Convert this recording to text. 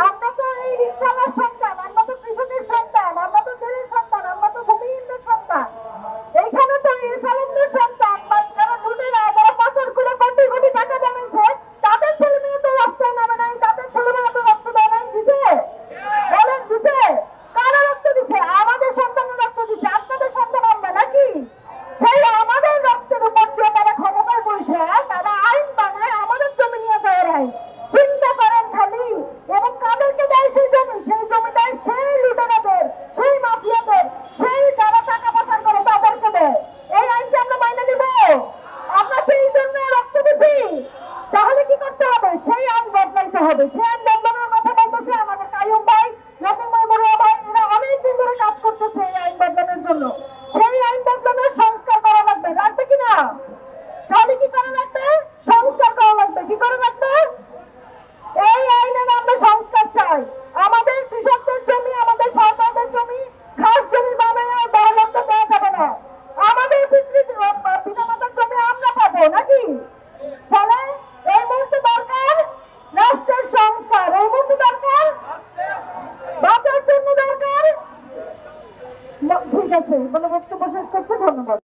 আমরা তো এই রিকশাওয়ালার সন্তান, আমরা তো কৃষকের সন্তান, আমরা তো জেলের সন্তান, আমরা তো ভূমিহীনদের সন্তান। এইখানে তো ইসলামদের সন্তান বা যারা লুটেরা, যারা পাচার করে কোটি কোটি টাকা জমেছে, তাদের ছেলে মেয়ে তো রাস্তায় নামে নাই, তাদের ছেলেমেয়েরা তো রক্ত দেয় নাই। দিতে বলেন, দিতে কারা রক্ত দিচ্ছে? আমাদের সন্তানের রক্ত দিচ্ছে। আপনাদের সন্তান আমরা নাকি? সেই আমাদের রক্তের উপর দিয়ে তারা ক্ষমতায় বসে তারা আইন বানায়, আমাদের জমি নিয়ে যায় আইন। চিন্তা করেন খালি। এবং কাদেরকে দেয় সেই জমি? সেই জমি দেয় সেই লুটেরাদের, সেই মাফিয়াদের, সেই যারা টাকা পাচার করে তাদেরকে দেয়। এই আইনকে আমরা মাইনে নিব? আমরা সেই জন্য রক্ত দিচ্ছি। তাহলে কি করতে হবে? সেই আইন বদলাইতে হবে। সেই আইন বদলানোর কথা বলতেছে আমাদের কাইয়ুম ভাই, নাসির বড়ুয়া ভাই, এরা অনেকদিন ধরে কাজ করতেছে এই আইন বদলানোর জন্য। সেই আইন বদলানোর সংস্কার করা লাগবে, লাগবে কিনা? তাহলে কি করা লাগবে? সংস্কার করা লাগবে। কি করা লাগবে? এই আইনের আমরা সংস্কার চাই। আমাদের কৃষকদের জমি, আমাদের সরকারদের জমি খাস জমি বানায় বড়লোককে দেওয়া যাবে না। আমাদের পিতামাতার জমি আমরা পাবো নাকি? ফলে এই মুহূর্তে দরকার রাষ্ট্রের সংস্কার, এই মুহূর্তে দরকার বাঁচার জন্য দরকার। ঠিক আছে, বলে বক্তব্য শেষ করছি। ধন্যবাদ।